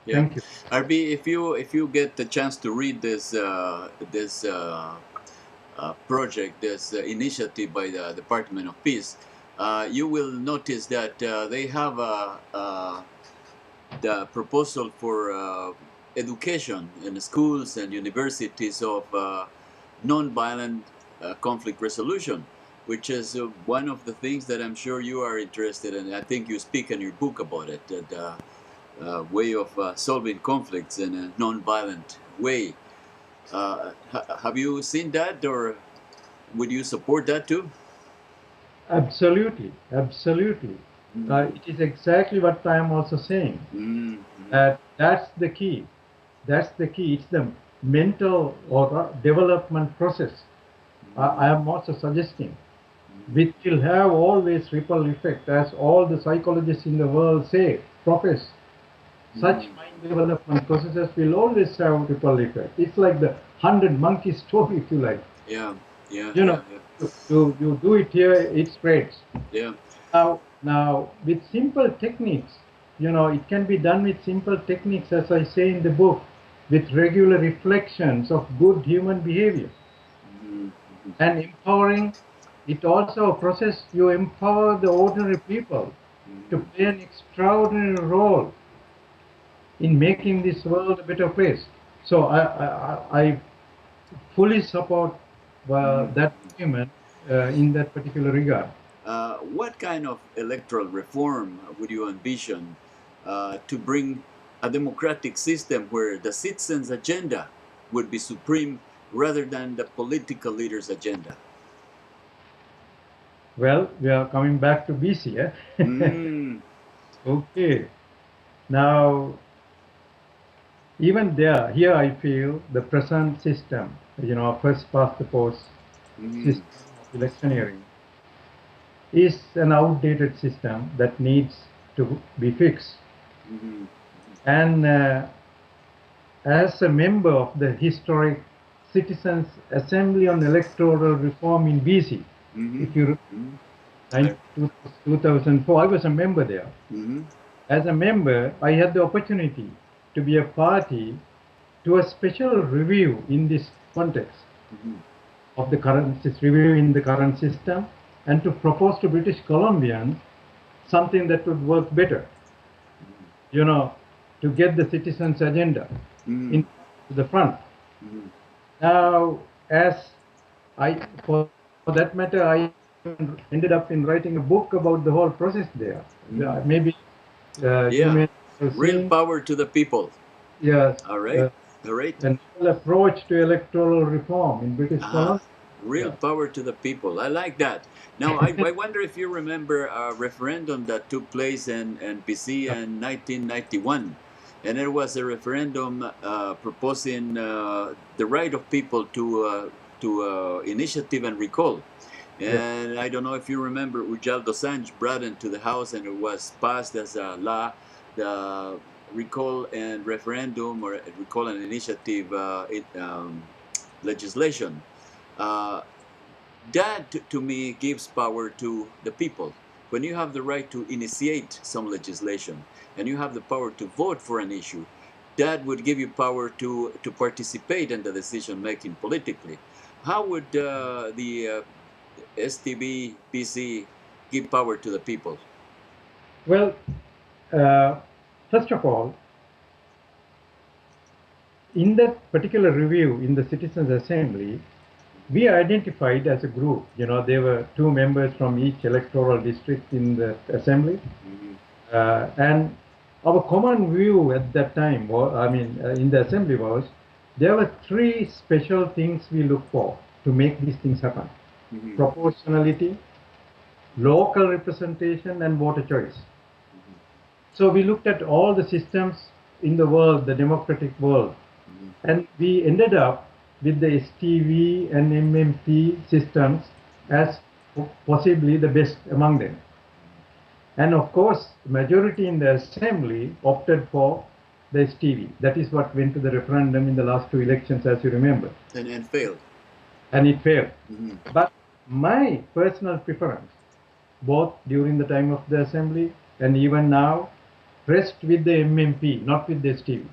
Yeah. Thank you. RB, if you get the chance to read this project, this initiative by the Department of Peace, you will notice that they have the proposal for education in schools and universities of nonviolent conflict resolution, which is one of the things that I'm sure you are interested in. I think you speak in your book about it, the way of solving conflicts in a nonviolent way. Have you seen that, or would you support that too? Absolutely, absolutely. Mm, It is exactly what I am also saying. mm, mm, That's the key. That's the key. It's the mental or development process. I mm, am also suggesting, mm, which will have always ripple effect, as all the psychologists in the world say, profess. Such mm. mind development processes will always have ripple effect. It's like the 100 monkey story, if you like. Yeah, yeah, You yeah, know, yeah, you do it here, it spreads. yeah. Now, with simple techniques, it can be done with simple techniques, as I say in the book, with regular reflections of good human behavior Mm, mm, and empowering. It also a process you empower the ordinary people to mm, play an extraordinary role in making this world a better place. So I fully support mm. that argument in that particular regard. What kind of electoral reform would you envision to bring a democratic system where the citizens' agenda would be supreme rather than the political leaders' agenda? Well, we are coming back to BC, eh? Mm, Okay. Now, even there, here I feel the present system, first past the post mm, system of electioneering, is an outdated system that needs to be fixed. mm, And as a member of the historic Citizens Assembly on Electoral Reform in BC, mm, if you mm. I, remember, 2004, I was a member there. mm, As a member, I had the opportunity to be a party to a special review in this context mm, of the current review in the current system, and to propose to British Columbians something that would work better, you know, to get the citizens' agenda mm, in to the front. mm. Now, as for that matter, I ended up in writing a book about the whole process there. Mm. Maybe you Yeah, may have real seen, power to the people. yes, All right, uh, all right. a novel approach to electoral reform in British Ah, Columbia. real Yeah. power to the people. I like that. Now, I wonder if you remember a referendum that took place in BC in 1991. And it was a referendum proposing the right of people to initiative and recall. Yes. And I don't know if you remember, Ujal Dosanjh brought it to the House and it was passed as a law. The recall and referendum or recall and initiative legislation. Uh, that to me gives power to the people. When you have the right to initiate some legislation and you have the power to vote for an issue, that would give you power to participate in the decision making politically. How would the STB PC give power to the people? Well, uh, first of all, in that particular review in the Citizens Assembly, we identified as a group. There were two members from each electoral district in the assembly, Mm-hmm. and our common view at that time, in the assembly was there were three special things we look for to make these things happen: Mm-hmm. proportionality, local representation, and voter choice. Mm-hmm. So we looked at all the systems in the world, the democratic world, Mm-hmm. and we ended up with the STV and MMP systems as possibly the best among them. And of course, majority in the assembly opted for the STV. That is what went to the referendum in the last two elections, as you remember, And failed. and it failed. Mm-hmm. But my personal preference, both during the time of the assembly and even now, rest with the MMP, not with the STV,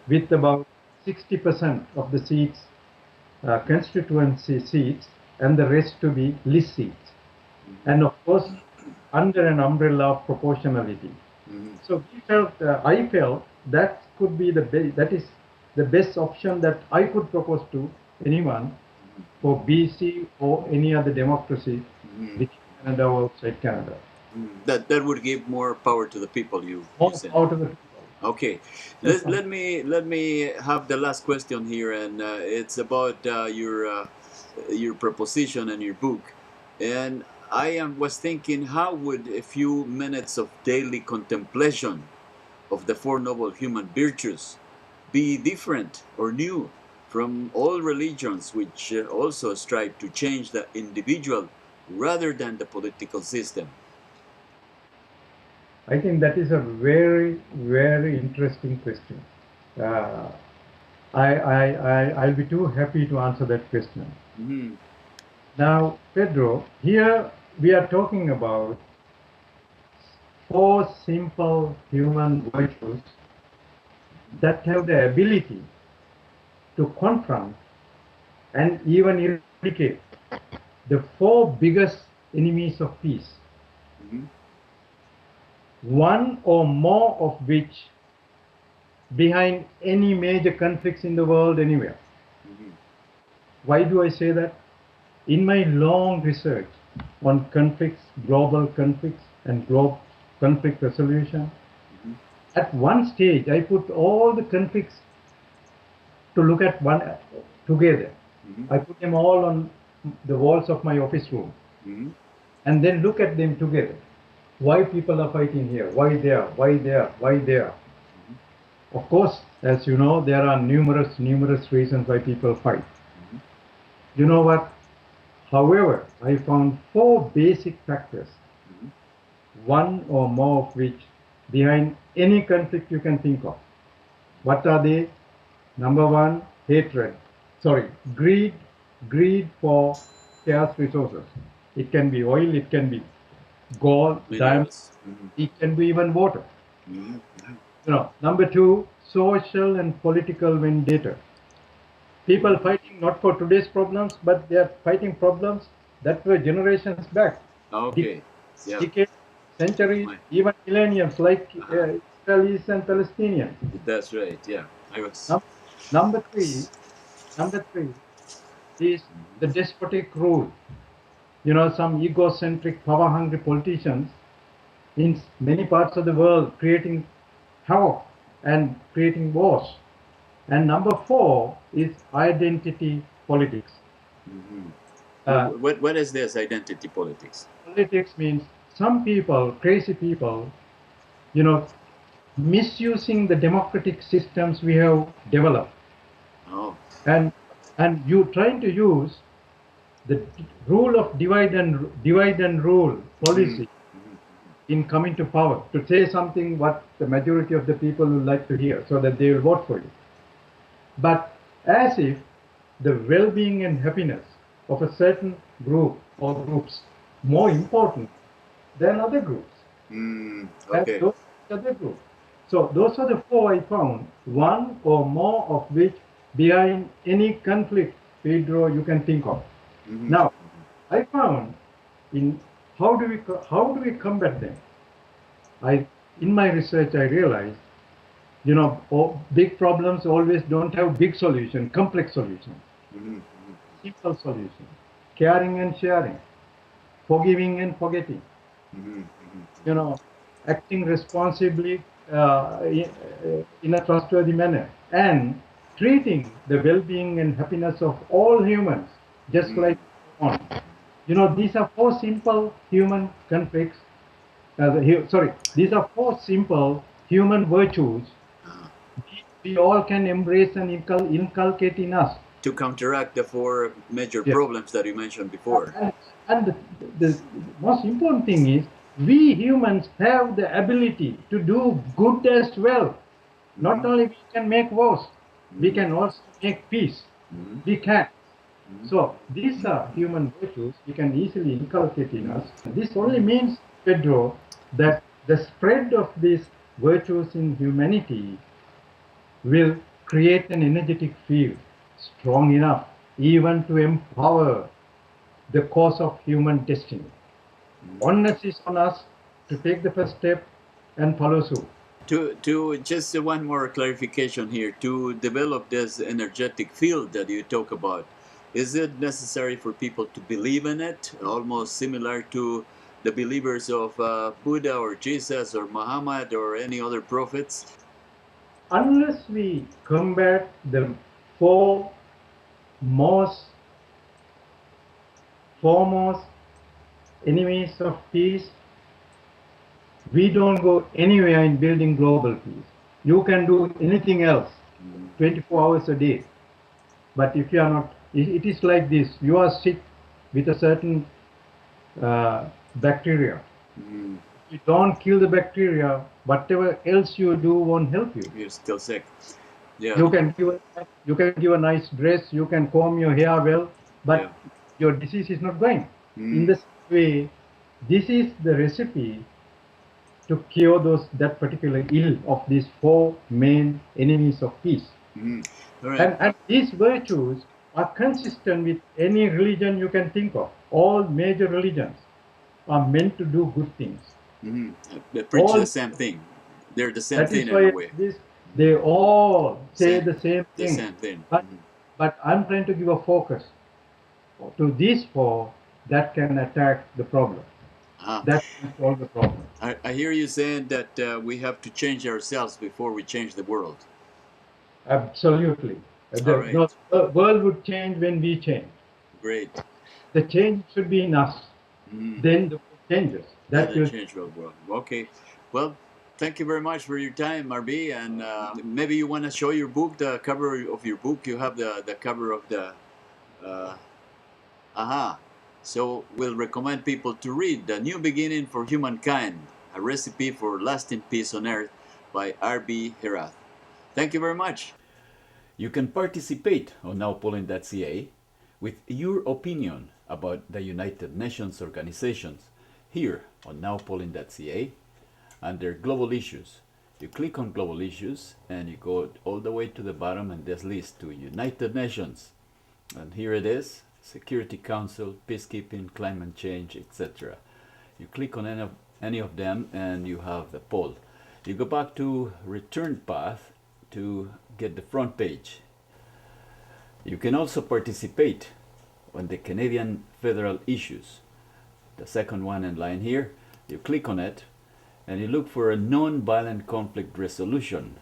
with about 60% of the seats, constituency seats, and the rest to be list seats. And of course, under an umbrella of proportionality. So I felt that could be that is the best option that I could propose to anyone for BC or any other democracy within Canada or outside Canada. That would give more power to the people. You said. Power to the people. Okay, let me have the last question here, and it's about your proposition and your book. And I was thinking, how would a few minutes of daily contemplation of the Four Noble Human Virtues be different or new from all religions, which also strive to change the individual rather than the political system? I think that is a very, very interesting question. I'll be too happy to answer that question. Now, Pedro, here we are talking about four simple human virtues that have the ability to confront and even eradicate the four biggest enemies of peace. One or more of which behind any major conflicts in the world anywhere. Why do I say that? In my long research on conflicts, global conflicts and global conflict resolution, at one stage I put all the conflicts to look at one together. I put them all on the walls of my office room and then look at them together. Why people are fighting here? Why there? Why there? Why there? Of course, as you know, there are numerous reasons why people fight. You know what? However, I found four basic factors, one or more of which behind any conflict you can think of. What are they? Number one, hatred. Greed for scarce resources. It can be oil, it can be gold, diamonds, it can be even water. Number two, social and political vendetta. People fighting not for today's problems, but they are fighting problems that were generations back. Okay. Decades, centuries, even millenniums, like Israelis and Palestinians. That's right. Yeah. Number three is the despotic rule. Some egocentric, power-hungry politicians in many parts of the world creating havoc and creating wars. And number four is identity politics. What is this identity politics? Politics means some people, crazy people, misusing the democratic systems we have developed. And you trying to use the rule of divide and rule policy in coming to power to say something what the majority of the people would like to hear so that they will vote for you. But as if the well-being and happiness of a certain group or groups more important than other groups. Okay. Those other groups. So those are the four I found, one or more of which behind any conflict, Pedro, you can think of. Now, I found in how do we combat them? In my research, I realized, big problems always don't have big solution, complex solutions. Simple solution, caring and sharing, forgiving and forgetting. Acting responsibly in a trustworthy manner, and treating the well-being and happiness of all humans just like one. These are four simple human conflicts. These are four simple human virtues we all can embrace and inculcate in us. To counteract the four major problems that you mentioned before. And the most important thing is, we humans have the ability to do good as well. Not only we can make wars, we can also make peace. We can. So these are human virtues we can easily inculcate in us. This only means, Pedro, that the spread of these virtues in humanity will create an energetic field strong enough even to empower the cause of human destiny. Onus is on us to take the first step and follow suit. To just one more clarification here, to develop this energetic field that you talk about, is it necessary for people to believe in it, almost similar to the believers of Buddha or Jesus or Muhammad or any other prophets? Unless we combat the four most foremost enemies of peace, we don't go anywhere in building global peace. You can do anything else 24 hours a day. But if you are not, it is like this, you are sick with a certain bacteria. If you don't kill the bacteria, whatever else you do won't help you. You're still sick. Yeah. You can give a nice dress, you can comb your hair well, but Yeah. your disease is not going. In the same way, this is the recipe to cure that particular ill of these four main enemies of peace. All right. And these virtues are consistent with any religion you can think of. All major religions are meant to do good things. They preach All, the same thing. They're the same that thing is in a why way. they all say Same- the same The thing. same thing. But I'm trying to give a focus to these four that can attack the problem. Ah. That can solve the problem. I hear you saying that we have to change ourselves before we change the world. Absolutely. All right. The world would change when we change. Great. The change should be in us. Then the world changes. That will change the world. Okay. Well, thank you very much for your time, RB. And maybe you want to show your book, the cover of your book. You have the cover of the. So we'll recommend people to read The New Beginning for Humankind, a recipe for lasting peace on earth by R.B. Herath. Thank you very much. You can participate on nowpolling.ca with your opinion about the United Nations organizations here on nowpolling.ca under Global Issues. You click on Global Issues and you go all the way to the bottom and this list to United Nations. And here it is, Security Council, Peacekeeping, Climate Change, etc. You click on any of them and you have the poll. You go back to Return Path to get the front page. You can also participate on the Canadian federal issues. The second one in line here, you click on it and you look for a non-violent conflict resolution.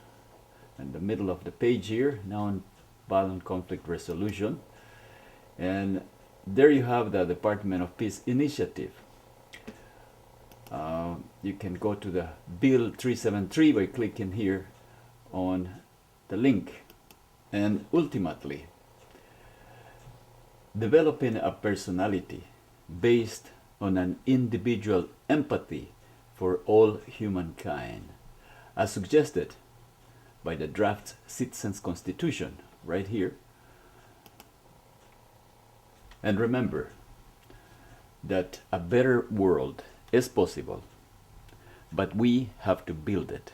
In the middle of the page here, non-violent conflict resolution. And there you have the Department of Peace initiative. You can go to the Bill 373 by clicking here on the link. And ultimately, developing a personality based on an individual empathy for all humankind, as suggested by the draft Citizens Constitution right here. And remember that a better world is possible, but we have to build it.